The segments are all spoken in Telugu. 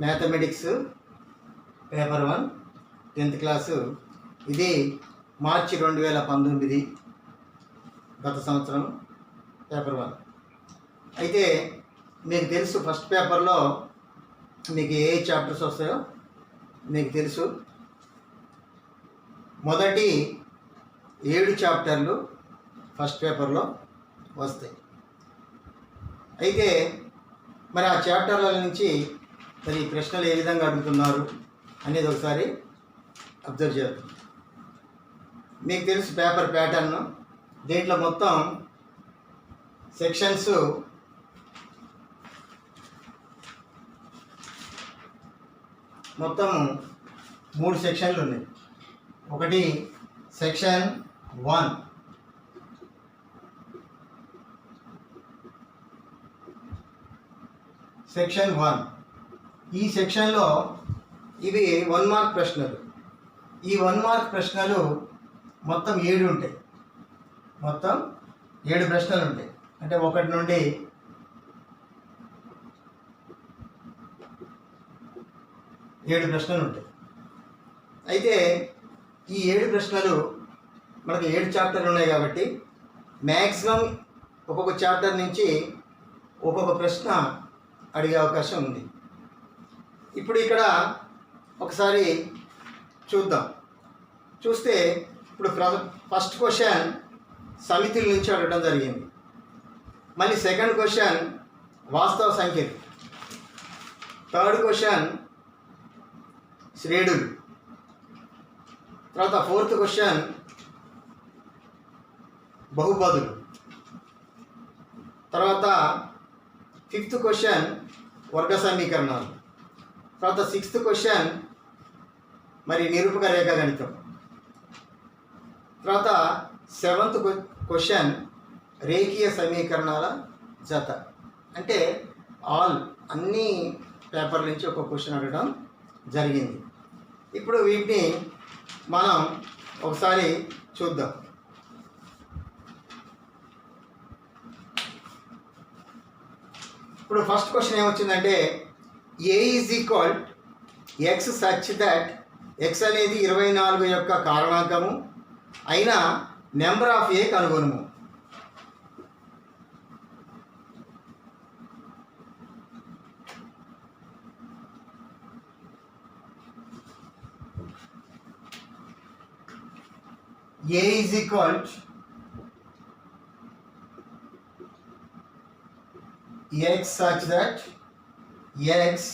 Mathematics paper 1 10th class. ఇది మార్చి 2019 గత సంవత్సరం పేపర్ 1. అయితే మీకు తెలుసు ఫస్ట్ పేపర్లో మీకు ఏ చాప్టర్స్ వస్తాయో మీకు తెలుసు. మొదటి 7 చాప్టర్లు ఫస్ట్ పేపర్లో వస్తాయి. అయితే మరి ఆ చాప్టర్ల నుంచి మరి ప్రశ్నలు ఏ విధంగా అడుగుతున్నారు అనేది ఒకసారి అబ్జర్వ్ చేద్దాం. మీకు తెలుసు పేపర్ ప్యాటర్న్. దీంట్లో మొత్తం సెక్షన్స్ మొత్తం 3 సెక్షన్లు ఉన్నాయి. ఒకటి సెక్షన్ 1, సెక్షన్ 1. ఈ సెక్షన్లో ఇవి 1 మార్క్ ప్రశ్నలు. ఈ 1 మార్క్ ప్రశ్నలు మొత్తం 7 ఉంటాయి. మొత్తం 7 ప్రశ్నలు ఉంటాయి. అంటే 1 నుండి 7 ప్రశ్నలు ఉంటాయి. అయితే ఈ 7 ప్రశ్నలు మనకి 7 చాప్టర్లు ఉన్నాయి కాబట్టి మ్యాక్సిమం ఒక్కొక్క చాప్టర్ నుంచి ఒక్కొక్క ప్రశ్న అడిగే అవకాశం ఉంది. ఇప్పుడు ఇక్కడ ఒకసారి చూద్దాం. చూస్తే ఇప్పుడు ఫస్ట్ క్వశ్చన్ సమితుల నుంచి అడగడం జరిగింది. మళ్ళీ సెకండ్ క్వశ్చన్ వాస్తవ సంఖ్యలు, థర్డ్ క్వశ్చన్ శ్రేణులు, తర్వాత ఫోర్త్ క్వశ్చన్ బహుపదులు, తర్వాత ఫిఫ్త్ క్వశ్చన్ వర్గ సమీకరణాలు, తర్వాత 6th క్వశ్చన్ మరి నిరూపక రేఖాగణితం, తర్వాత 7th క్వశ్చన్ రేఖీయ సమీకరణాల జత. అంటే అన్ని పేపర్ల నుంచి ఒక క్వశ్చన్ అడగడం జరిగింది. ఇప్పుడు వీటిని మనం ఒకసారి చూద్దాం. ఇప్పుడు ఫస్ట్ క్వశ్చన్ ఏమొచ్చిందంటే A is equal X such that X అనేది 24 యొక్క కారణాంకము అయినా నెంబర్ ఆఫ్ ఏ కనుగొనుము. A is equal X such that X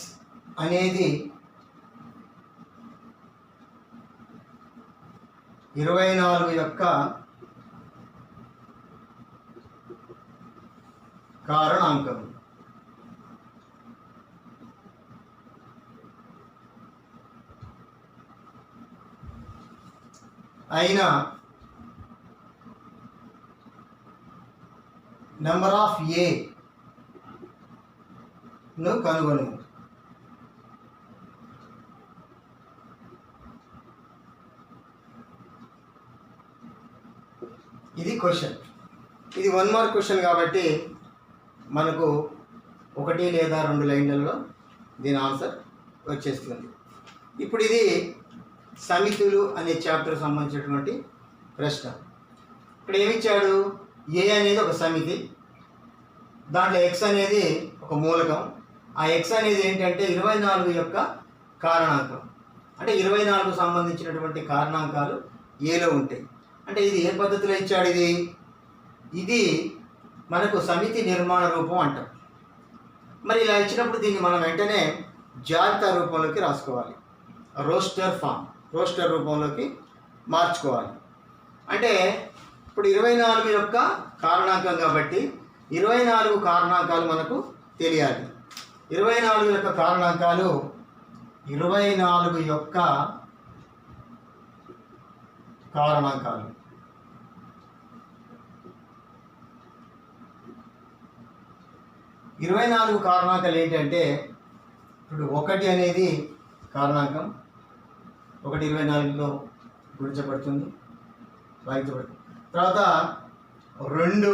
అనేది 24 యొక్క కారణాంకం. అయినా నెంబర్ ఆఫ్ ఏ ను కనుగొను. ఇది క్వశ్చన్. ఇది 1 మార్క్ క్వశ్చన్ కాబట్టి మనకు 1 లేదా 2 లైన్లలో దీని ఆన్సర్ వచ్చేస్తుంది. ఇప్పుడు ఇది సమితులు అనే చాప్టర్ సంబంధించినటువంటి ప్రశ్న. ఇక్కడ ఏమిచ్చాడు? ఏ అనేది ఒక సమితి, దాంట్లో ఎక్స్ అనేది ఒక మూలకం. ఆ ఎక్స్ అనేది ఏంటంటే 24 యొక్క కారణాంకం. అంటే 24 సంబంధించినటువంటి కారణాంకాలు ఏలో ఉంటాయి. అంటే ఇది ఏ పద్ధతిలో ఇచ్చాడు? ఇది మనకు సమితి నిర్మాణ రూపం అంటాం. మరి ఇలా ఇచ్చినప్పుడు దీన్ని మనం వెంటనే జాబితా రూపంలోకి రాసుకోవాలి. రోస్టర్ రూపంలోకి మార్చుకోవాలి. అంటే ఇప్పుడు 24 యొక్క కారణాంకం కాబట్టి 24 కారణాంకాలు మనకు తెలియాలి. 24 యొక్క కారణాంకాలు 24 యొక్క కారణాంకాలు. కారణాంకాలు ఏంటంటే ఇప్పుడు 1 అనేది కారణాంకం. 1 24లో గుణించబడుతుంది, భాగించబడుతుంది. తర్వాత 2,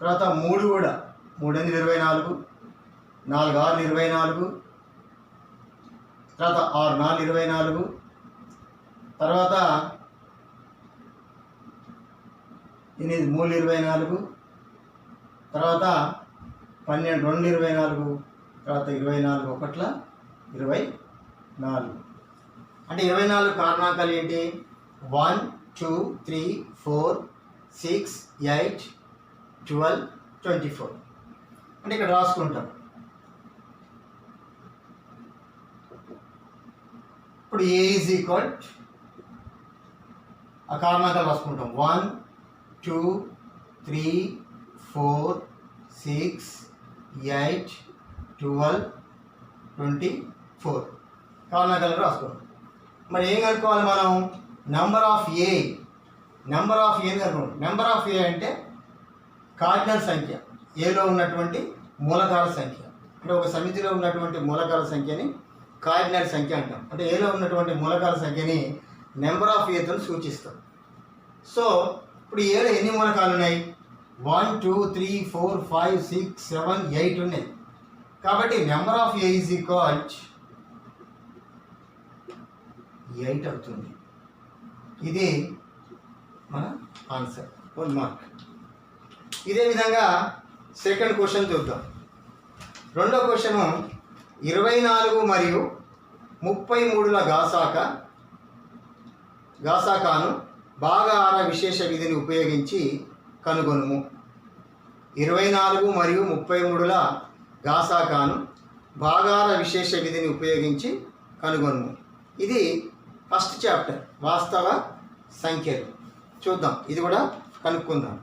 తర్వాత 3 కూడా 3 8 24, 4 6 24, తర్వాత 6 4 24, తర్వాత 8 3 24, తర్వాత 12 2 24, తర్వాత 24 1 24. అంటే 24 కారణాంకాలు ఏంటి? 1 2 3 4 6 8 12 24. అంటే ఇక్కడ రాసుకుంటాం. ఇప్పుడు ఏ ఈజ్ ఈక్వల్ ఆ కారణాంకాలు రాసుకుంటాం. 1 2 3 4 6 8 12 24 కారణాంకాలు రాసుకుంటాం. మరి ఏం కనుక్కోవాలి మనం? Number of A. Number of ఏని కనుక్కోండి. నెంబర్ ఆఫ్ ఏ అంటే కార్డినల్ సంఖ్య, ఏలో ఉన్నటువంటి మూలకాల సంఖ్య. అంటే ఒక సమితిలో ఉన్నటువంటి మూలకాల సంఖ్యని కార్డినల్ సంఖ్య అంటాం. అంటే ఏలో ఉన్నటువంటి మూలకాల సంఖ్యని నెంబర్ ఆఫ్ ఏతో సూచిస్తాం. సో ఇప్పుడు ఏలో ఎన్ని మూలకాలు ఉన్నాయి? 1 2 3 4 5 6 7 8 ఉన్నాయి. కాబట్టి number of A is equal 8 అవుతుంది. ఇది మన ఆన్సర్, 1 మార్క్. ఇదే విధంగా సెకండ్ క్వశ్చన్ చూద్దాం. రెండో క్వశ్చను 24 మరియు 33ల గాసాకాను భాగాహార విశేష విధిని ఉపయోగించి కనుగొనుము. 24 మరియు 33ల గాసాకాను భాగాహార విశేష విధిని ఉపయోగించి కనుగొనుము. ఇది ఫస్ట్ చాప్టర్, వాస్తవ సంఖ్యలు. చూద్దాం, ఇది కూడా కనుక్కుందాం.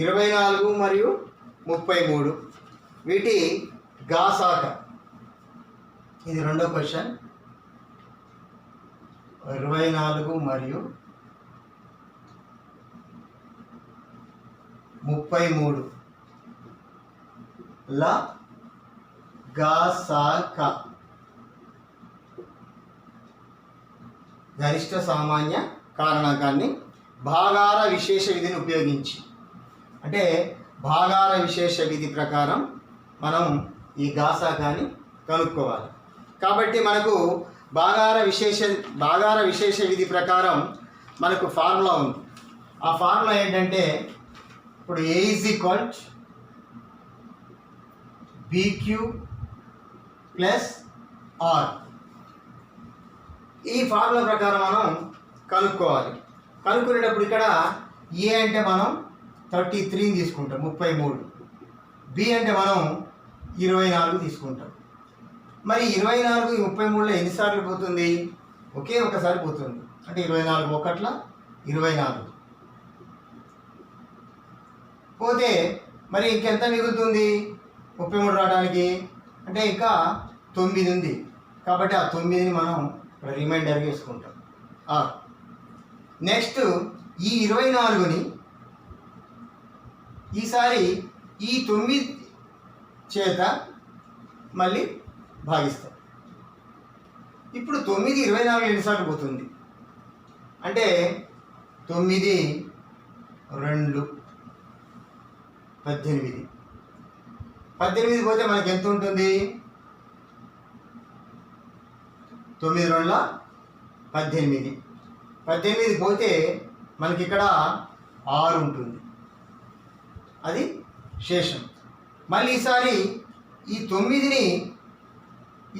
ఇరవై 24 మరియు 33 వీటి గాసాక. ఇది రెండో క్వశ్చన్. 24 మరియు 33ల గాసాక గరిష్ట సామాన్య కారణాంకాన్ని భాగాహార విశేష విధిని ఉపయోగించి, అంటే భాగాహార విశేష విధి ప్రకారం మనం ఈ గాసాకాన్ని కనుక్కోవాలి. కాబట్టి మనకు భాగాహార విశేష విధి ప్రకారం మనకు ఫార్ములా ఉంది. ఆ ఫార్ములా ఏంటంటే, ఇప్పుడు A is equal BQ plus R. ఈ ఫార్ములా ప్రకారం మనం కనుక్కోవాలి. కనుక్కునేటప్పుడు ఇక్కడ ఏ అంటే మనం 33 తీసుకుంటాం, 33. బి అంటే మనం 24 తీసుకుంటాం. మరి 24 33లో ఎన్నిసార్లు పోతుంది? ఒకే ఒకసారి పోతుంది. అంటే 24 1 24 పోతే మరి ఇంకెంత మిగులుతుంది 33 రావడానికి? అంటే ఇంకా 9 ఉంది. కాబట్టి ఆ 9ని మనం రిమైండర్ వేసుకుంటాం. నెక్స్ట్ ఈ 24ని ఈసారి ఈ 9 చేత మళ్ళీ భాగిస్తాం. ఇప్పుడు 9 24 ఎన్నిసార్లు పోతుంది? అంటే 9 2 18. 18 పోతే మనకి ఎంత ఉంటుంది? 9 2 18. 18 పోతే మనకి ఇక్కడ 6 ఉంటుంది, అది శేషం. మళ్ళీ ఈసారి ఈ 9ని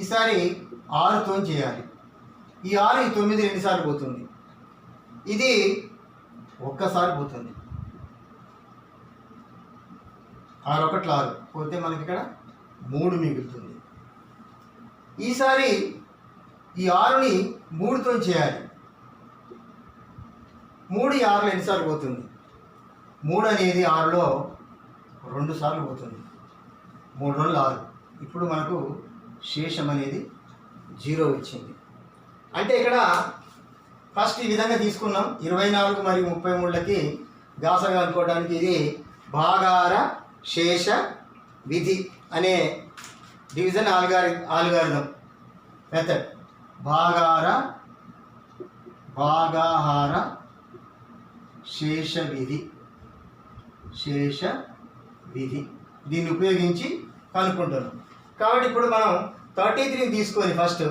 ఈసారి 6తో చేయాలి. ఈ 6 ఈ 9 ఎన్నిసార్లు పోతుంది? ఇది ఒక్కసారి పోతుంది. 6 1 6 పోతే మనకి ఇక్కడ 3 మిగులుతుంది. ఈసారి ఈ 6ని 3తో చేయాలి. 3 ఈ 6లో ఎన్నిసార్లు పోతుంది? 3 అనేది 6లో 2 సార్లు పోతుంది. 3 2 6. ఇప్పుడు మనకు శేషం అనేది 0 వచ్చింది. అంటే ఇక్కడ ఫస్ట్ ఈ విధంగా తీసుకున్నాం. 24 మరియు 33లకి గాసగా అనుకోవడానికి ఇది భాగార శేష విధి అనే డివిజన్ ఆల్గారిథం మెథడ్. భాగాహార శేష విధి దీన్ని ఉపయోగించి కనుక్కుంటున్నాం. కాబట్టి ఇప్పుడు మనం 33 తీసుకొని ఫస్ట్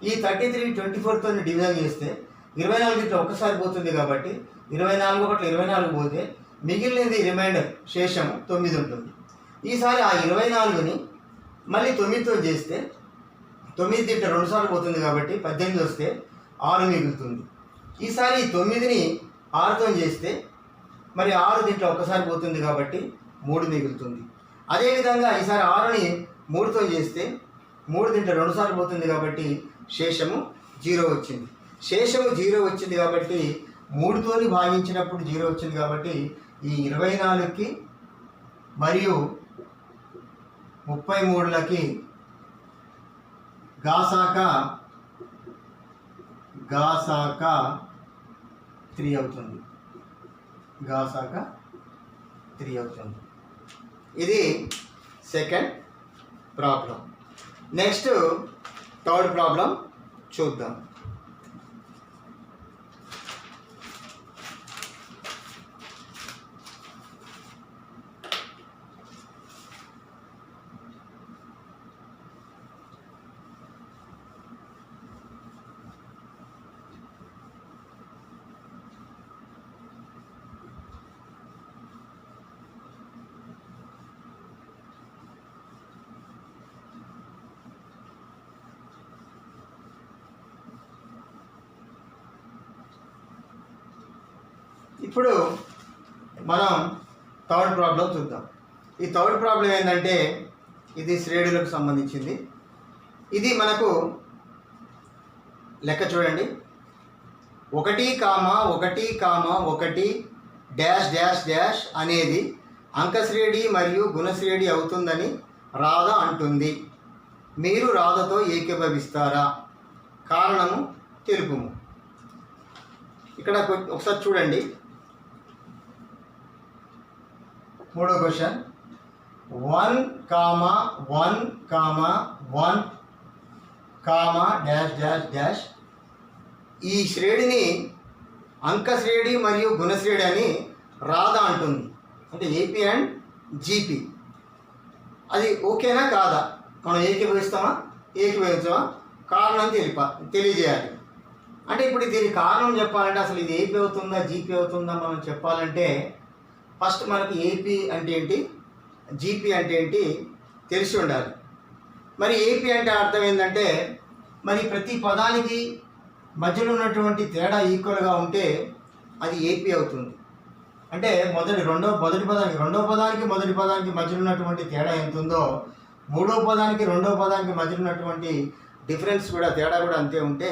ఈ 33 24తో డివిజన్ చేస్తే 24 ఇట్లా ఒక్కసారి పోతుంది కాబట్టి 24 ఒకటి 24 పోతే మిగిలినది రిమైండర్ శేషము 9 ఉంటుంది. ఈసారి ఆ 24ని మళ్ళీ 9తో చేస్తే 9 ఇట్లా 2 సార్లు పోతుంది కాబట్టి 18 వస్తే 6 మిగులుతుంది. ఈసారి ఈ 9ని 6తో చేస్తే మరి 6 దీంట్లో ఒక్కసారి పోతుంది కాబట్టి 3 మిగులుతుంది. అదేవిధంగా ఈసారి 6ని 3తో చేస్తే 3 దీంట్లో 2 సార్లు పోతుంది కాబట్టి శేషము 0 వచ్చింది. శేషము 0 వచ్చింది కాబట్టి 3తోని భాగించినప్పుడు 0 వచ్చింది కాబట్టి ఈ 24కి మరియు 33లకి గాసాక 3 అవుతుంది. ఇది second problem. Next third problem చూద్దాం. ఇప్పుడు మనం థర్డ్ ప్రాబ్లం చూద్దాం. ఈ థర్డ్ ప్రాబ్లం ఏంటంటే ఇది శ్రేణులకు సంబంధించింది. ఇది మనకు లెక్క చూడండి. 1,1,1 డాష్ డాష్ డాష్ అనేది అంకశ్రేణి మరియు గుణశ్రేణి అవుతుందని రాధ అంటుంది. మీరు రాధతో ఏకీభవిస్తారా? కారణము తెలుపుము. ఇక్కడ ఒకసారి చూడండి. మూడో క్వశ్చన్ 1,1,1 డాష్ డాష్ డాష్ ఈ శ్రేణిని అంకశ్రేణి మరియు గుణశ్రేణి అని రాధ అంటుంది. అంటే ఏపీ అండ్ జీపీ. అది ఓకేనా కాదా? మనం ఏకీభవిస్తామా ఏకీభవించమా? కారణం తెలియజేయాలి. అంటే ఇప్పుడు దీనికి కారణం చెప్పాలంటే అసలు ఇది ఏపీ అవుతుందా జీపీ అవుతుందా మనం చెప్పాలంటే ఫస్ట్ మనకి ఏపీ అంటే ఏంటి జీపీ అంటే ఏంటి తెలిసి ఉండాలి. మరి ఏపీ అంటే అర్థం ఏంటంటే మరి ప్రతి పదానికి మధ్యలో ఉన్నటువంటి తేడా ఈక్వల్గా ఉంటే అది ఏపీ అవుతుంది. అంటే మొదటి పదానికి మొదటి పదానికి మధ్యలో ఉన్నటువంటి తేడా ఎంత ఉందో మూడో పదానికి రెండో పదానికి మధ్యలో ఉన్నటువంటి డిఫరెన్స్ కూడా తేడా కూడా అంతే ఉంటే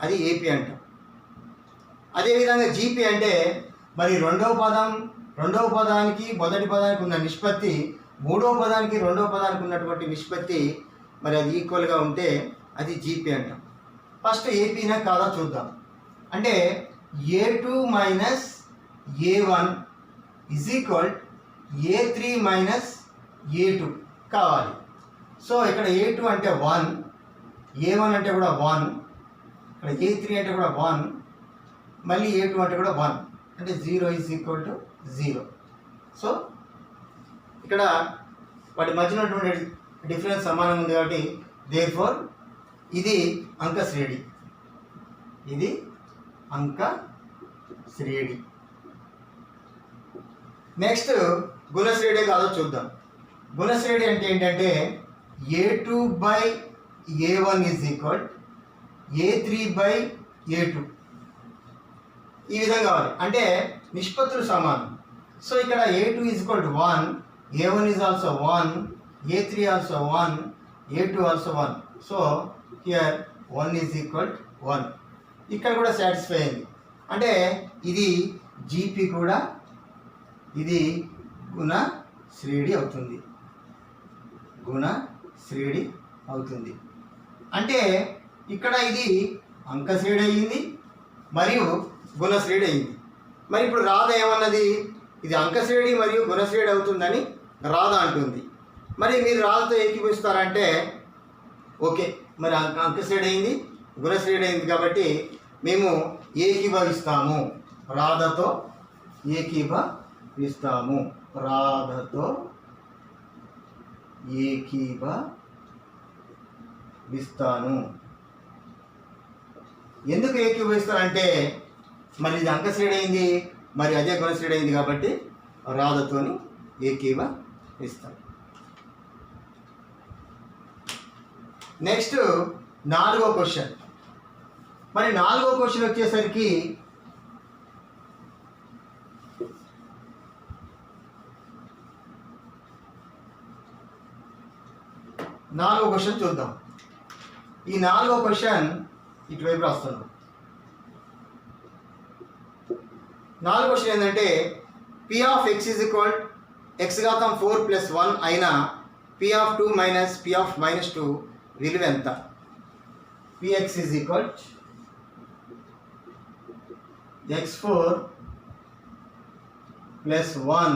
అది ఏపీ అంటాం. అదేవిధంగా జీపీ అంటే మరి రెండవ పదానికి మొదటి పదానికి ఉన్న నిష్పత్తి మూడో పదానికి రెండవ పదానికి ఉన్నటువంటి నిష్పత్తి మరి అది ఈక్వల్గా ఉంటే అది జీపీ అంటాం. ఫస్ట్ ఏపీనా కాదా చూద్దాం. అంటే A2 minus A1 is equal A3 minus A2 కావాలి. సో ఇక్కడ A2 అంటే 1, A1 అంటే కూడా 1, ఇక్కడ A3 అంటే కూడా 1, మళ్ళీ A2 అంటే కూడా 1, అంటే 0 ఈజ్ ఈక్వల్ టు 0. సో ఇక్కడ వాటి మధ్యన ఉన్నటువంటి డిఫరెన్స్ సమానంగా ఉంది కాబట్టి దేర్ఫోర్ ఇది అంకశ్రేణి. నెక్స్ట్ గుణశ్రేణి కాదో చూద్దాం. గుణశ్రేణి అంటే ఏంటంటే A2 by A1 is equal A3 by A2 ఈ విధంగా కావాలి. అంటే నిష్పత్తులు సమానం. సో ఇక్కడ A2 is equal to 1, A1 is also 1, A3 also 1, A2 also 1. So here 1 is equal 1. ఇక్కడ కూడా సాటిస్ఫై అయింది. అంటే ఇది జీపీ కూడా ఇది గుణశ్రేణి అవుతుంది. అంటే ఇక్కడ ఇది అంకశ్రేణి అయ్యింది మరియు గుణశ్రేణి అయింది. మరి ఇప్పుడు రాధ ఏమన్నది, ఇది అంకశ్రేణి మరియు గుణశ్రేణి అవుతుందని రాధ అంటుంది. మరి మీరు రాధతో ఏకీభవిస్తారంటే ఓకే, మరి అంకశ్రేణి అయింది, గుణశ్రేణి అయింది కాబట్టి మేము ఏకీభవిస్తాము, రాధతో ఏకీభవిస్తాము, రాధతో ఏకీభవిస్తాను. ఎందుకు ఏకీభవిస్తారంటే మరి ఇది అంకశ్రేణి అయింది, మరి అదే గుణశ్రేణి అయింది కాబట్టి రాధతోని ఏకీభవిస్తాను. నెక్స్ట్ 4వ క్వశ్చన్. మరి 4వ క్వశ్చన్ వచ్చేసరికి చూద్దాం. ఈ 4వ క్వశ్చన్ ఇటువైపు రాస్తున్నాం. 4వ క్వశ్చన్ ఏంటంటే P of x is equal x ఘాతం 4 + 1 అయిన P of 2 minus P of -2 విలువ ఎంత? Px is equal x4 + 1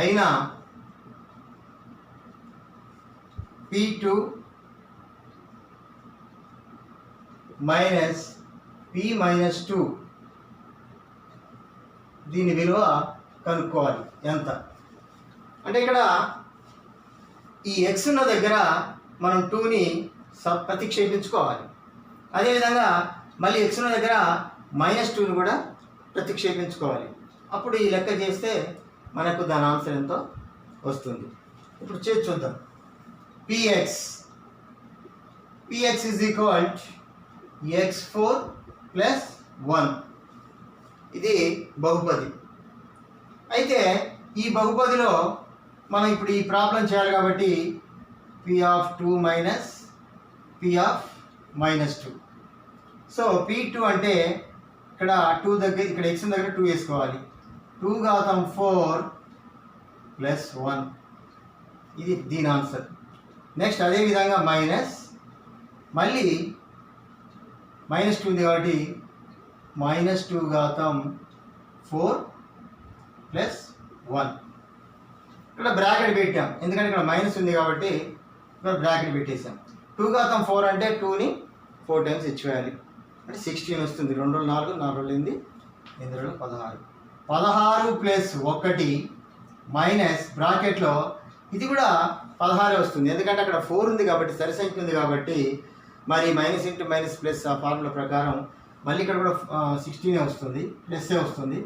అయిన P2 మైనస్ P -2 దీని విలువ కనుక్కోవాలి ఎంత. అంటే ఇక్కడ ఈ x ఉన్న దగ్గర మనం 2ని ప్రతిక్షేపించుకోవాలి. అదేవిధంగా మళ్ళీ x ఉన్న దగ్గర -2ని కూడా ప్రతిక్షేపించుకోవాలి. అప్పుడు ఈ లెక్క చేస్తే మనకు దాని ఆన్సర్ ఎంతో వస్తుంది. ఇప్పుడు చేసి చూద్దాం. Px is equal to x4 + 1. ఇది బహుపది. అయితే ఈ బహుపదిలో మనం ఇప్పుడు ఈ ప్రాబ్లం చేయాలి కాబట్టి P of 2 minus P of -2. So P2 అంటే ఇక్కడ 2 దగ్గర, ఇక్కడ x దగ్గర 2 వేసుకోవాలి. 2 ఘాతం 4 + 1 ఇది దీని ఆన్సర్. నెక్స్ట్ అదేవిధంగా మైనస్, మళ్ళీ -2 ఉంది కాబట్టి -2 ఘాతం 4 + 1. ఇక్కడ బ్రాకెట్ పెట్టాం, ఎందుకంటే ఇక్కడ మైనస్ ఉంది కాబట్టి ఇక్కడ బ్రాకెట్ పెట్టేసాం. 2 ఘాతం 4 అంటే 2ని 4 టైమ్స్ ఇచ్చివేయాలి, అంటే 16 వస్తుంది. 2 4 4 8 8 16. 16 + 1 మైనస్ బ్రాకెట్లో ఇది కూడా 16 వస్తుంది, ఎందుకంటే అక్కడ 4 ఉంది కాబట్టి, సరి సంఖ్య ఉంది కాబట్టి. మరి మైనస్ ఇంటూ మైనస్ ప్లస్ ఆ ఫార్ములా ప్రకారం మళ్ళీ ఇక్కడ కూడా 16 వస్తుంది, ప్లస్ వస్తుంది,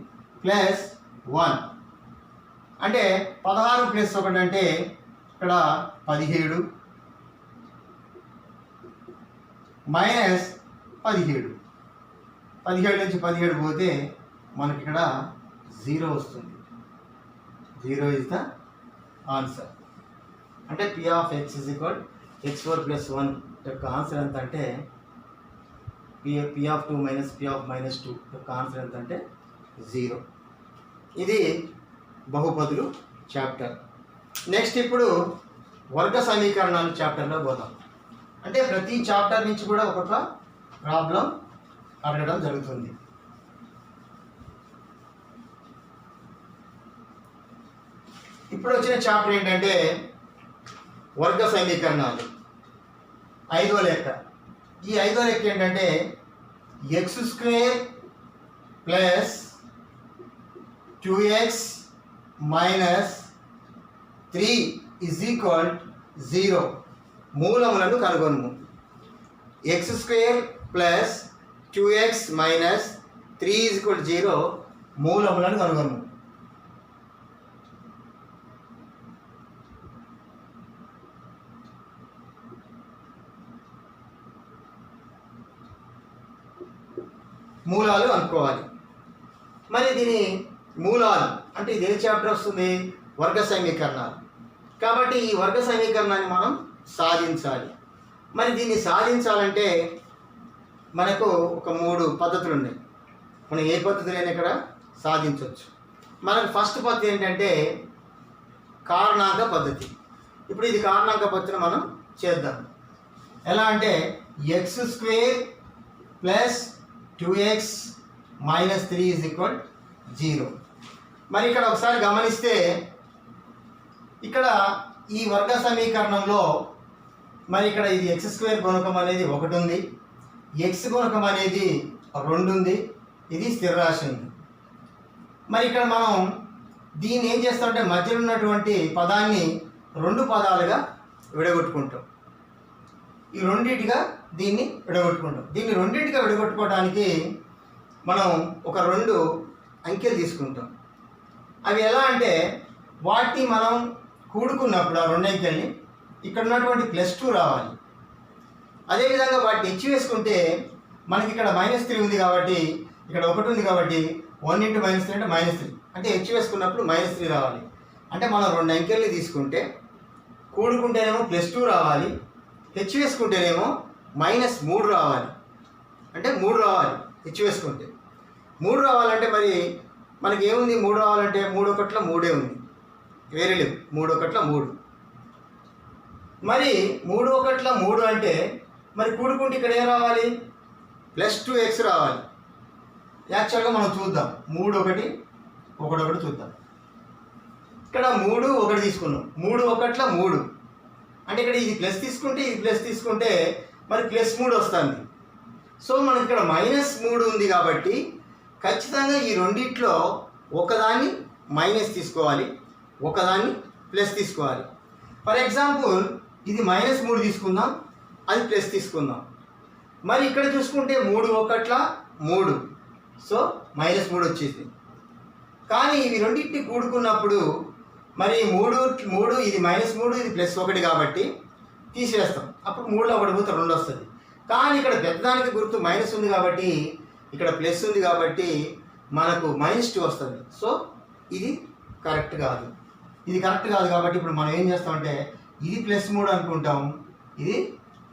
+1 అంటే 16 + 1 అంటే ఇక్కడ 17 మైనస్ 17. 17 నుంచి 17 పోతే మనకి ఇక్కడ 0 వస్తుంది. 0 ఇస్ ద ఆన్సర్. అంటే P of x is equal x4 + 1 యొక్క ఆన్సర్ ఎంత అంటే P of 2 minus P of -2 యొక్క ఆన్సర్ ఎంత అంటే 0. ఇది బహుపదులు చాప్టర్. నెక్స్ట్ ఇప్పుడు వర్గ సమీకరణాలు చాప్టర్లో పోదాం. అంటే ప్రతి చాప్టర్ నుంచి కూడా ఒక్కొక్క ప్రాబ్లం అడగడం జరుగుతుంది. ఇప్పుడు వచ్చిన చాప్టర్ ఏంటంటే వర్గ సమీకరణాలు. 5వ లెక్క. ఈ 5వ లెక్క ఏంటంటే x² + 2x - 3 = 0 మూలములను కనుగొనుము. x² + 2x - 3 = 0 మూలములను కనుగొనుము. మూలాలు అనుకోవాలి. మరి దీని మూలాలు అంటే ఇది ఏ చాప్టర్ వస్తుంది? వర్గ సమీకరణాలు. కాబట్టి ఈ వర్గ సమీకరణాన్ని మనం సాధించాలి. మరి దీన్ని సాధించాలంటే మనకు ఒక 3 పద్ధతులు ఉన్నాయి. మనం ఏ పద్ధతులైనా ఇక్కడ సాధించవచ్చు. మనకు ఫస్ట్ పద్ధతి ఏంటంటే కారణాంక పద్ధతి. ఇప్పుడు ఇది కారణాంక పద్ధతిని మనం చేద్దాం. ఎలా అంటే x² + 2x minus 3 is equal 0. మరి ఇక్కడ ఒకసారి గమనిస్తే ఇక్కడ ఈ వర్గ సమీకరణంలో మరి ఇక్కడ ఇది x² గుణకం అనేది 1 ఉంది, x గుణకం అనేది 2 ఉంది, ఇది స్థిర రాశి ఉంది. మరి ఇక్కడ మనం దీన్ని ఏం చేస్తామంటే మధ్యలో ఉన్నటువంటి పదాన్ని 2 పదాలుగా విడగొట్టుకుంటాం. ఈ రెండింటిగా దీన్ని విడగొట్టుకుంటాం. దీన్ని రెండింటిగా విడగొట్టుకోవడానికి మనం ఒక 2 అంకెలు తీసుకుంటాం. అవి ఎలా అంటే వాటిని మనం కూడుకున్నప్పుడు ఆ 2 అంకెల్ని ఇక్కడ ఉన్నటువంటి +2 రావాలి. అదేవిధంగా వాటిని హెచ్చు వేసుకుంటే మనకి ఇక్కడ -3 ఉంది కాబట్టి ఇక్కడ 1 ఉంది కాబట్టి 1 × -3 అంటే -3, అంటే హెచ్చు వేసుకున్నప్పుడు -3 రావాలి. అంటే మనం 2 అంకెల్ని తీసుకుంటే కూడుకుంటేనేమో +2 రావాలి, హెచ్చు వేసుకుంటేనేమో -3 రావాలి. అంటే 3 రావాలి హెచ్చు వేసుకుంటే. 3 రావాలంటే మరి మనకి ఏముంది? 3 రావాలంటే 3 1 3 ఉంది, వేరే లేవు. 3 1 3. మరి 3 1 3 అంటే మరి కూడుకుంటే ఇక్కడ ఏం రావాలి? +2x రావాలి. యాక్చువల్గా మనం చూద్దాం. 3 1 1 1 చూద్దాం. ఇక్కడ 3 1 తీసుకున్నాం. 3 1 3 అంటే ఇక్కడ ఇది ప్లస్ తీసుకుంటే ఇది ప్లస్ తీసుకుంటే మరి +3 వస్తుంది. సో మనకి ఇక్కడ -3 ఉంది కాబట్టి ఖచ్చితంగా ఈ రెండిట్లో ఒకదాన్ని మైనస్ తీసుకోవాలి, ఒకదాన్ని ప్లస్ తీసుకోవాలి. ఫర్ ఎగ్జాంపుల్ ఇది -3 తీసుకుందాం, అది ప్లస్ తీసుకుందాం. మరి ఇక్కడ చూసుకుంటే 3 1 3, సో -3 వచ్చేసింది. కానీ ఇవి రెండింటిని కూడుకున్నప్పుడు మరి 3 ఇది -3 ఇది +1 కాబట్టి తీసేస్తాం. అప్పుడు 3లో 1 పోతే 2 వస్తుంది. కానీ ఇక్కడ పెద్దదానికి గుర్తు మైనస్ ఉంది కాబట్టి ఇక్కడ ప్లస్ ఉంది కాబట్టి మనకు -2 వస్తుంది. సో ఇది కరెక్ట్ కాదు. ఇది కరెక్ట్ కాదు కాబట్టి ఇప్పుడు మనం ఏం చేస్తామంటే ఇది +3 అనుకుంటాం, ఇది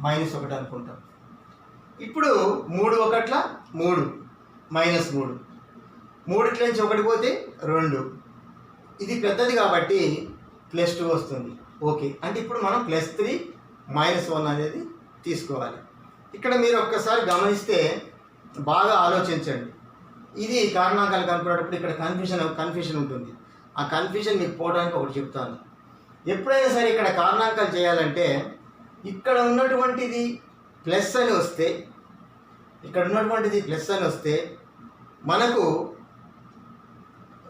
-1 అనుకుంటాం. ఇప్పుడు 3 1 3 -3, 3 నుంచి 1 పోతే 2, ఇది పెద్దది కాబట్టి +2 వస్తుంది. ఓకే, అంటే ఇప్పుడు మనం +3 -1 అనేది తీసుకోవాలి. ఇక్కడ మీరు ఒక్కసారి గమనిస్తే బాగా ఆలోచించండి. ఇది కారణాంకాలు కనుక్కునేటప్పుడు ఇక్కడ కన్ఫ్యూషన్ ఉంటుంది. ఆ కన్ఫ్యూజన్ మీకు పోవడానికి ఒకటి చెప్తాను. ఎప్పుడైనా సరే ఇక్కడ కారణాంకాలు చేయాలంటే ఇక్కడ ఉన్నటువంటిది ప్లస్ అని వస్తే, ఇక్కడ ఉన్నటువంటిది ప్లస్ అని వస్తే మనకు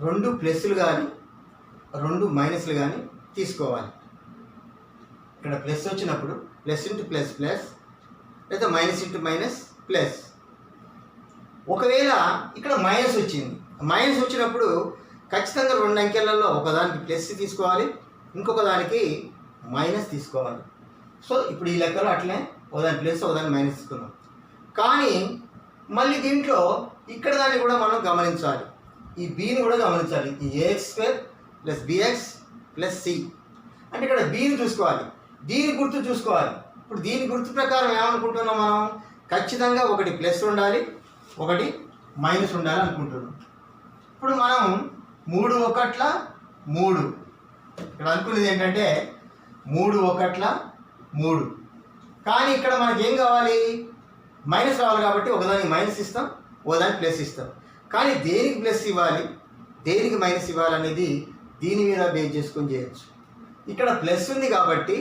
2 ప్లస్లు కానీ 2 మైనస్లు కానీ తీసుకోవాలి. ఇక్కడ ప్లస్ వచ్చినప్పుడు ప్లస్ ఇంటూ ప్లస్ ప్లస్, లేదా మైనస్ ఇంటూ మైనస్ ప్లస్. ఒకవేళ ఇక్కడ మైనస్ వచ్చింది, మైనస్ వచ్చినప్పుడు ఖచ్చితంగా 2 అంకెలలో ఒకదానికి ప్లస్ తీసుకోవాలి, ఇంకొక దానికి మైనస్ తీసుకోవాలి. సో ఇప్పుడు ఈ లెక్కలో అట్లనే ఒకదాని ప్లస్ ఒకదాని మైనస్ తీసుకున్నాం. కానీ మళ్ళీ దీంట్లో ఇక్కడ దాన్ని కూడా మనం గమనించాలి, ఈ బీని కూడా గమనించాలి. ఈ ax² + bx + c అంటే ఇక్కడ బీని చూసుకోవాలి, దీని గుర్తు చూసుకోవాలి. ఇప్పుడు దీని గుర్తు ప్రకారం ఏమనుకుంటున్నాం మనం? ఖచ్చితంగా ఒకటి ప్లస్ ఉండాలి, ఒకటి మైనస్ ఉండాలి అనుకుంటున్నాం. ఇప్పుడు మనం 3 1 3 ఇక్కడ అనుకునేది ఏంటంటే 3 1 3, కానీ ఇక్కడ మనకి ఏం కావాలి? మైనస్ రావాలి కాబట్టి ఒకదానికి మైనస్ ఇస్తాం, ఒకదానికి ప్లస్ ఇస్తాం. కానీ దేనికి ప్లస్ ఇవ్వాలి, దేనికి మైనస్ ఇవ్వాలి అనేది దీని మీద బేస్ చేసుకొని చేయొచ్చు. ఇక్కడ ప్లస్ ఉంది కాబట్టి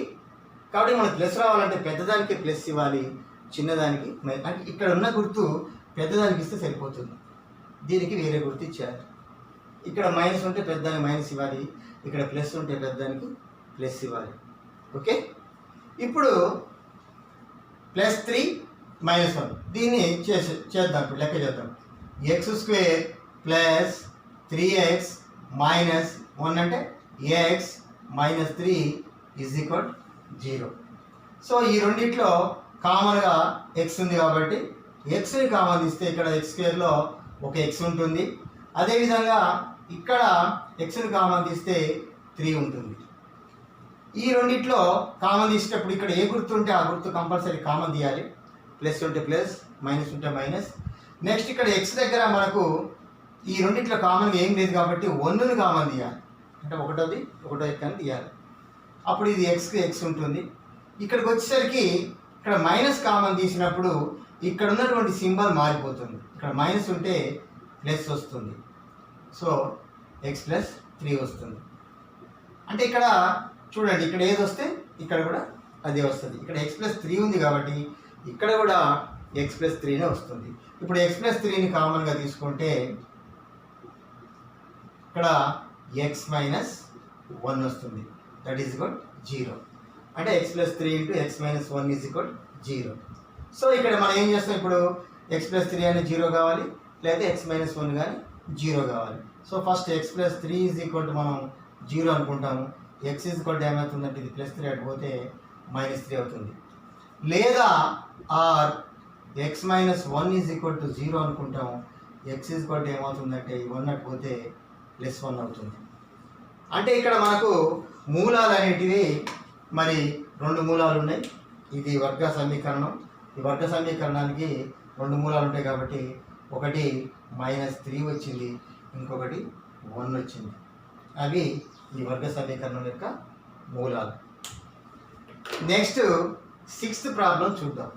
మనకు ప్లస్ రావాలంటే పెద్దదానికి ప్లస్ ఇవ్వాలి, చిన్నదానికి అంటే ఇక్కడ ఉన్న గుర్తు పెద్దదానికి ఇస్తే సరిపోతుంది, దీనికి వేరే గుర్తు ఇచ్చారు. ఇక్కడ మైనస్ ఉంటే పెద్దదానికి మైనస్ ఇవ్వాలి, ఇక్కడ ప్లస్ ఉంటే పెద్దదానికి ప్లస్ ఇవ్వాలి. ఓకే, ఇప్పుడు +3 -1 దీన్ని చేద్దాం. ఇప్పుడు లెక్క చేద్దాం. x² + 3x - 1 అంటే ax - 3 = 0. సో ఈ రెండిట్లో కామన్గా x ఉంది కాబట్టి xని కామన్ తీస్తే ఇక్కడ x² ఒక x ఉంటుంది. అదేవిధంగా ఇక్కడ xని కామన్ తీస్తే 3 ఉంటుంది. ఈ రెండిట్లో కామన్ తీసేటప్పుడు ఇక్కడ ఏ గుర్తు ఉంటే ఆ గుర్తు కంపల్సరీ కామన్ తీయాలి. ప్లస్ ఉంటే ప్లస్, మైనస్ ఉంటే మైనస్. నెక్స్ట్ ఇక్కడ x దగ్గర మనకు ఈ రెండిట్లో కామన్గా ఏం లేదు కాబట్టి 1ని కామన్ తీయాలి, అంటే ఒకటో ఎక్ అని తీయాలి. అప్పుడు ఇది x ఉంటుంది. ఇక్కడికి వచ్చేసరికి ఇక్కడ మైనస్ కామన్ తీసినప్పుడు ఇక్కడ ఉన్నటువంటి సింబల్ మారిపోతుంది. ఇక్కడ మైనస్ ఉంటే ప్లస్ వస్తుంది. సో ఎక్స్ ప్లస్ 3 వస్తుంది. అంటే ఇక్కడ చూడండి, ఇక్కడ ఏది వస్తే ఇక్కడ కూడా అదే వస్తుంది. ఇక్కడ ఎక్స్ ప్లస్ 3 ఉంది కాబట్టి ఇక్కడ కూడా ఎక్స్ ప్లస్ 3నే వస్తుంది. ఇప్పుడు ఎక్స్ ప్లస్ 3ని కామన్గా తీసుకుంటే ఇక్కడ ఎక్స్ మైనస్ 1 వస్తుంది. That is equal 0. అంటే X plus 3 into X minus 1 is equal 0. So ఇక్కడ మనం ఏం చేస్తాం, ఇప్పుడు ఎక్స్ ప్లస్ 3 అనేది 0 కావాలి, లేదా ఎక్స్ మైనస్ 1 కానీ 0 కావాలి. So first X plus 3 is equal to మనం 0 అనుకుంటాము. ఎక్స్ ఈజ్ ఈక్వల్ టు ఏమవుతుందంటే ఇది ప్లస్ 3 అటుపోతే మైనస్ 3 అవుతుంది. లేదా or x minus 1 is equal to 0 అనుకుంటాము. ఎక్స్ ఈజ్ ఈక్వల్ టు ఏమవుతుందంటే 1 అటుపోతే ప్లస్ 1 అవుతుంది. అంటే ఇక్కడ మనకు మూలాలు అనేటివి మరి 2 మూలాలు ఉన్నాయి. ఇది వర్గ సమీకరణం. ఈ వర్గ సమీకరణానికి 2 మూలాలు ఉంటాయి కాబట్టి ఒకటి -3 వచ్చింది, ఇంకొకటి 1 వచ్చింది. అవి ఈ వర్గ సమీకరణం యొక్క మూలాలు. నెక్స్ట్ 6th ప్రాబ్లం చూద్దాం.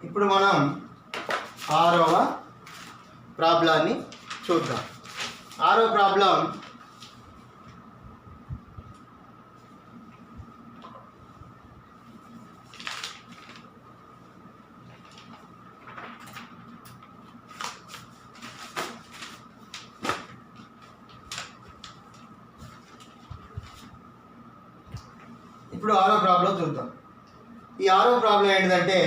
ఇప్పుడు మనం 6వ ప్రాబ్లాన్ని చూద్దాం. 6వ ప్రాబ్లం చూద్దాం. ఈ 6వ ప్రాబ్లం ఏంటంటే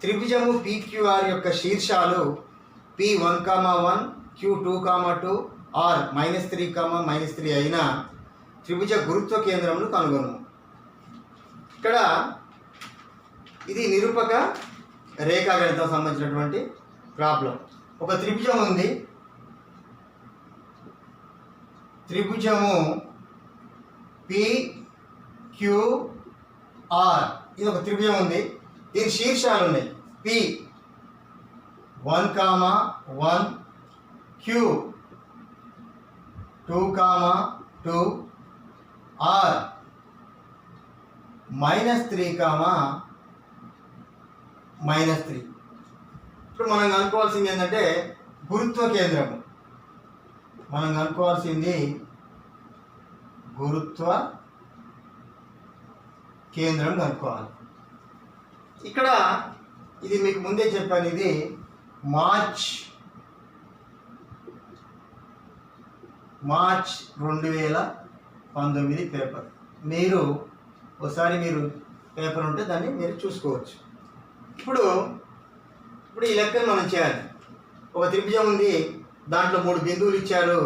త్రిభుజము PQR యొక్క శీర్షాలు P1,1 Q2,2 ఆర్ -3, -3 అయిన త్రిభుజ గురుత్వ కేంద్రమును కనుగొను. ఇక్కడ ఇది నిరూపక రేఖాగణితం సంబంధించినటువంటి ప్రాబ్లం. ఒక త్రిభుజం ఉంది. త్రిభుజము PQR ఇది ఒక త్రిభుజం ఉంది. దీని శీర్షాలు ఉన్నాయి. P1,1 Q2,2 are -3, -3. ఇప్పుడు మనం కనుక్కోవాల్సింది ఏంటంటే గురుత్వ కేంద్రము. మనం కనుక్కోవాల్సింది గురుత్వ కేంద్రం కనుక్కోవాలి. ఇక్కడ ఇది మీకు ముందే చెప్పాను, ఇది మార్చ్ 2019 పేపర్. మీరు ఒకసారి పేపర్ ఉంటే దాన్ని మీరు చూసుకోవచ్చు. ఇప్పుడు ఈ లెక్కను మనం చేయాలి. ఒక త్రిభుజం ఉంది, దాంట్లో 3 బిందువులు ఇచ్చారు.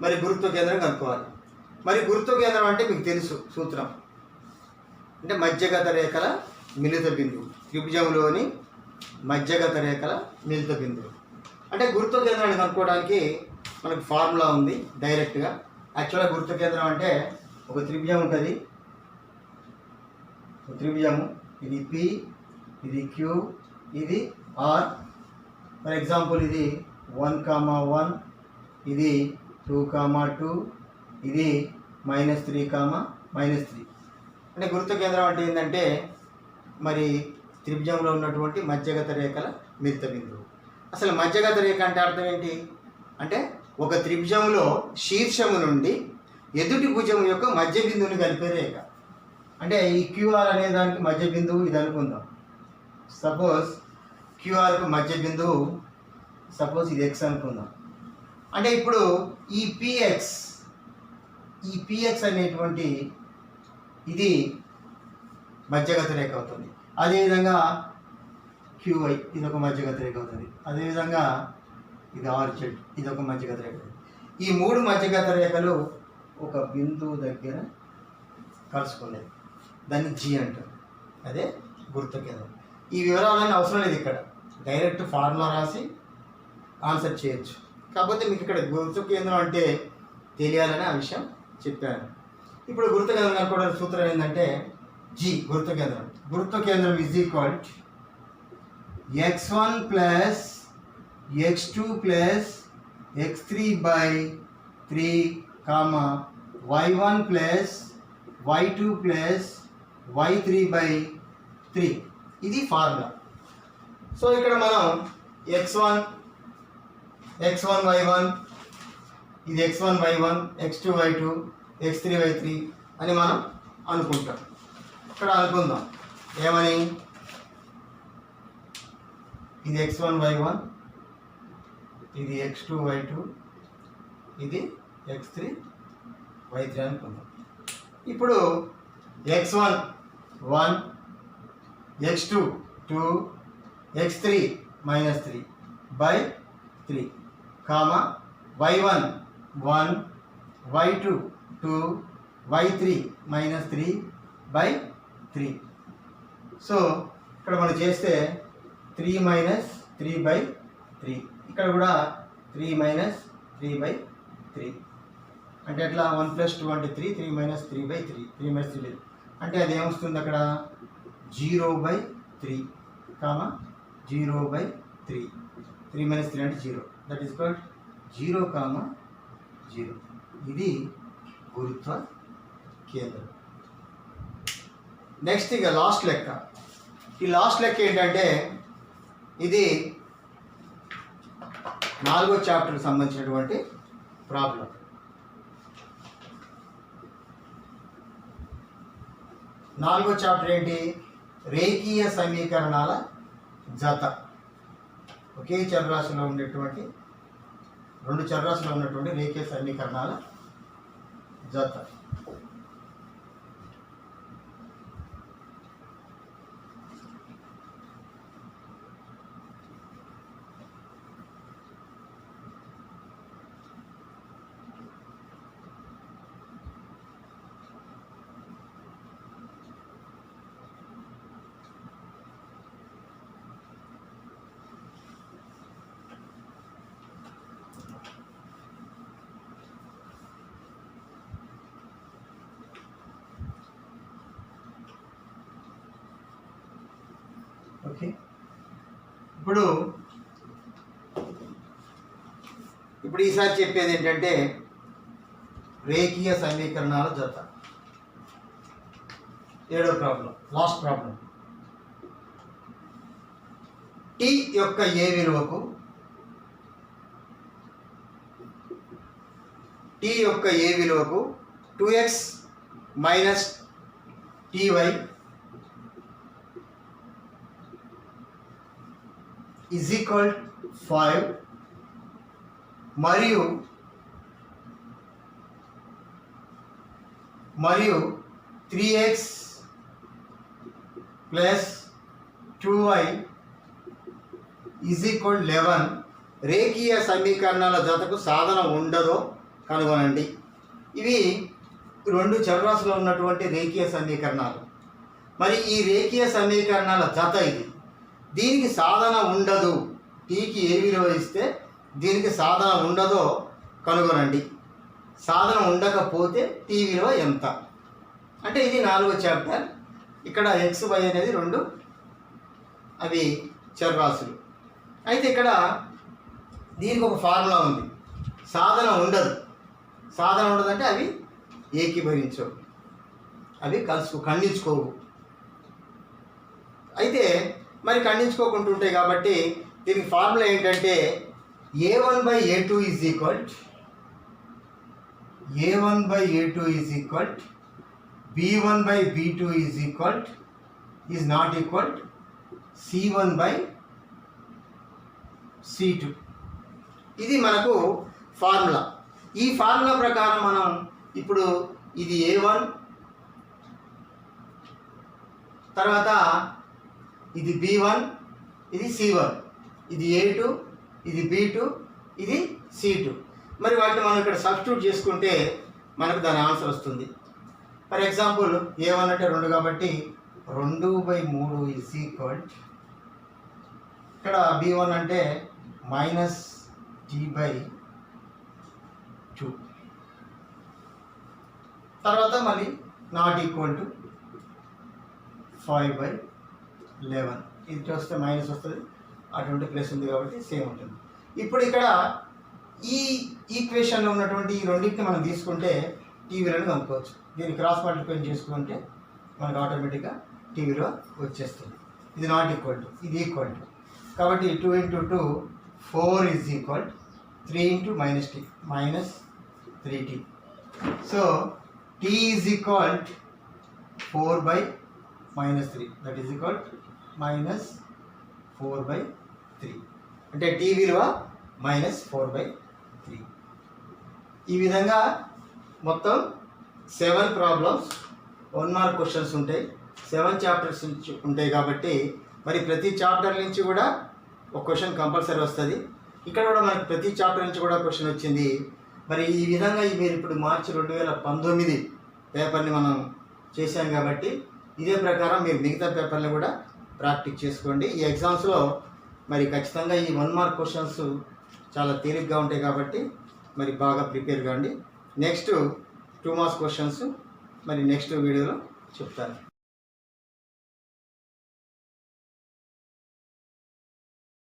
మరి గురుత్వ కేంద్రం కనుక్కోవాలి. మరి గురుత్వ కేంద్రం అంటే మీకు తెలుసు సూత్రం, అంటే మధ్యగత రేఖల మిలిత బిందువు. త్రిభుజంలోని మధ్యగత రేఖల మిలిత బిందువు. అంటే గురుత్వ కేంద్రాన్ని కనుక్కోవడానికి మనకు ఫార్ములా ఉంది డైరెక్ట్గా. యాక్చువల్గా గురుత్వ కేంద్రం అంటే ఒక త్రిభుజం ఉంటుంది. త్రిభుజము ఇది P, ఇది Q, ఇది R. ఫర్ ఎగ్జాంపుల్ ఇది 1,1, ఇది 2,2, ఇది -3, -3. అంటే గురుత్వ కేంద్రం అంటే ఏంటంటే మరి త్రిభుజంలో ఉన్నటువంటి మధ్యగత రేఖల మిలిత బిందువు. అసలు మధ్యగత రేఖ అంటే అర్థం ఏంటి అంటే ఒక త్రిభుజంలో శీర్షము నుండి ఎదుటి భుజం యొక్క మధ్య బిందువుని కలిపే రేఖ. అంటే ఈ QR అనే దానికి మధ్య బిందువు ఇది అనుకుందాం. సపోజ్ QRకు మధ్య బిందువు సపోజ్ ఇది X అనుకుందాం. అంటే ఇప్పుడు ఈ PX అనేటువంటి ఇది మధ్యగత రేఖ అవుతుంది. అదేవిధంగా QI ఇది ఒక మధ్యగత రేఖ అవుతుంది. అదేవిధంగా ఇది RZ ఇది ఒక మధ్యగత రేఖ. ఈ 3 మధ్యగత రేఖలు ఒక బిందువు దగ్గర కలుసుకునేది, దాన్ని G అంటారు. అదే గుర్తు కేంద్రం. ఈ వివరాలన్నీ అవసరం లేదు, ఇక్కడ డైరెక్ట్ ఫార్ములా రాసి ఆన్సర్ చేయొచ్చు. కాకపోతే మీకు ఇక్కడ గుర్తు కేంద్రం అంటే తెలియాలని ఆ విషయం చెప్పాను. ఇప్పుడు గుర్తు కేంద్రం కనుక్కోవడానికి సూత్రం ఏంటంటే G గుర్తు కేంద్రం. గుర్తు కేంద్రం is equal x1 plus x2 plus x3 by 3 comma y1 plus y2 plus y3 by 3. ఇది ఫార్ములా. సో ఇక్కడ మనం x1 y1 ఇది x1 y1 x2 y2 x3 y3 అని మనం అనుకుంటాం. ఇక్కడ అనుకుందాం ఏమని, ఇది x1 y1 ఇది x2 y2 ఇది x3 y3 అనుకుందాం. ఇప్పుడు x1 1 x2 2 x3 -3 by 3 comma y1 1 y2 2 y3 -3 by 3. So ఇక్కడ మనం చేస్తే 3 - 3 బై 3, ఇక్కడ కూడా 3 - 3 బై 3 అంటే ఎట్లా 1 + 2 అంటే 3 3 - 3 బై 3 3 - 3 అంటే అది ఏమొస్తుంది అక్కడ 0 బై 3 కామా 0 బై 3 3 - 3 అంటే 0, దట్ ఈస్ కాల్డ్ 0, 0. ఇది గురుత్వ కేంద్రం. నెక్స్ట్ ఇక లాస్ట్ లెక్క. ఈ లాస్ట్ లెక్క ఏంటంటే ఇది 4వ చాప్టర్కి సంబంధించినటువంటి ప్రాబ్లం. నాలుగో చాప్టర్ ఏంటి, రేఖీయ సమీకరణాల జత. ఒకే చరరాశిలో ఉండేటువంటి 2 చరరాశిలో ఉన్నటువంటి రేఖీయ సమీకరణాల జత. ఓకే, ఇప్పుడు ఈసారి చెప్పేది ఏంటంటే రేఖీయ సమీకరణాల జత. 7వ ప్రాబ్లం, లాస్ట్ ప్రాబ్లం. టీ యొక్క ఏ విలువకు 2x minus ty is equal 5 మరియు 3x plus 2y is equal 11 రేఖీయ సమీకరణాల జతకు సాధనం ఉండదో కనుగొనండి. ఇవి 2 చరరాశులో ఉన్నటువంటి రేఖీయ సమీకరణాలు. మరి ఈ రేఖీయ సమీకరణాల జత ఇది, దీనికి సాధన ఉండదు. టీకి ఏ విలువ ఇస్తే దీనికి సాధన ఉండదో కనుగొనండి. సాధన ఉండకపోతే టీ విలువ ఎంత అంటే ఇది 4వ చాప్టర్. ఇక్కడ x y అనేది 2 అవి చరరాశులు. అయితే ఇక్కడ దీనికి ఒక ఫార్ములా ఉంది. సాధన ఉండదంటే అవి ఏకీభవించవు, అవి ఖండించుకోవు. అయితే మరి ఖండించుకోకుంటుంటాయి కాబట్టి దీనికి ఫార్ములా ఏంటంటే a1/a2 is equal b1/b2 is not equal c1/c2. ఇది మనకు ఫార్ములా. ఈ ఫార్ములా ప్రకారం మనం ఇప్పుడు ఇది a1 తర్వాత ఇది B1, ఇది C1, ఇది A2, ఇది B2, ఇది C2. మరి వాటిని మనం ఇక్కడ సబ్స్టిట్యూట్ చేసుకుంటే మనకు దాని ఆన్సర్ వస్తుంది. ఫర్ ఎగ్జాంపుల్ A1 అంటే 2 కాబట్టి 2/3 ఈజ్ ఈక్వల్, ఇక్కడ B1 అంటే -T/2, తర్వాత మళ్ళీ నాట్ ఈక్వల్ టు 5/11. ఇది చూస్తే మైనస్ వస్తుంది, అటువంటి ప్లస్ ఉంది కాబట్టి సేమ్ ఉంటుంది. ఇప్పుడు ఇక్కడ ఈ ఈక్వేషన్లో ఉన్నటువంటి ఈ రెండింటిని మనం తీసుకుంటే టీ విలువను కనుక్కోవచ్చు. దీన్ని క్రాస్ మల్టిప్లై చేసుకుంటే మనకు ఆటోమేటిక్గా టీ విలువ వచ్చేస్తుంది. ఇది నాట్ ఈక్వల్ టు, ఇది ఈక్వల్ టు, కాబట్టి 2 × 2 4 is equal 3 × -t -3t. So t is equal 4/-3, that is equal -4/3. అంటే t విలువ -4/3. ఈ విధంగా మొత్తం 7 ప్రాబ్లమ్స్ 1 మార్క్ క్వశ్చన్స్ ఉంటాయి. 7 చాప్టర్స్ ఉంటాయి కాబట్టి మరి ప్రతి చాప్టర్ నుంచి కూడా ఒక క్వశ్చన్ కంపల్సరీ వస్తుంది. ఇక్కడ కూడా మనకి ప్రతి చాప్టర్ నుంచి కూడా క్వశ్చన్ వచ్చింది. మరి ఈ విధంగా మీరు ఇప్పుడు మార్చి 2019 పేపర్ని మనం చేశాం కాబట్టి ఇదే ప్రకారం మీరు మిగతా పేపర్ని కూడా ప్రాక్టీస్ చేసుకోండి. ఈ ఎగ్జామ్స్లో మరి ఖచ్చితంగా ఈ 1 మార్క్ క్వశ్చన్స్ చాలా తేలిగ్గా ఉంటాయి కాబట్టి మరి బాగా ప్రిపేర్ కాండి. నెక్స్ట్ 2 మార్క్స్ క్వశ్చన్స్ మరి నెక్స్ట్ వీడియోలో చెప్తాను.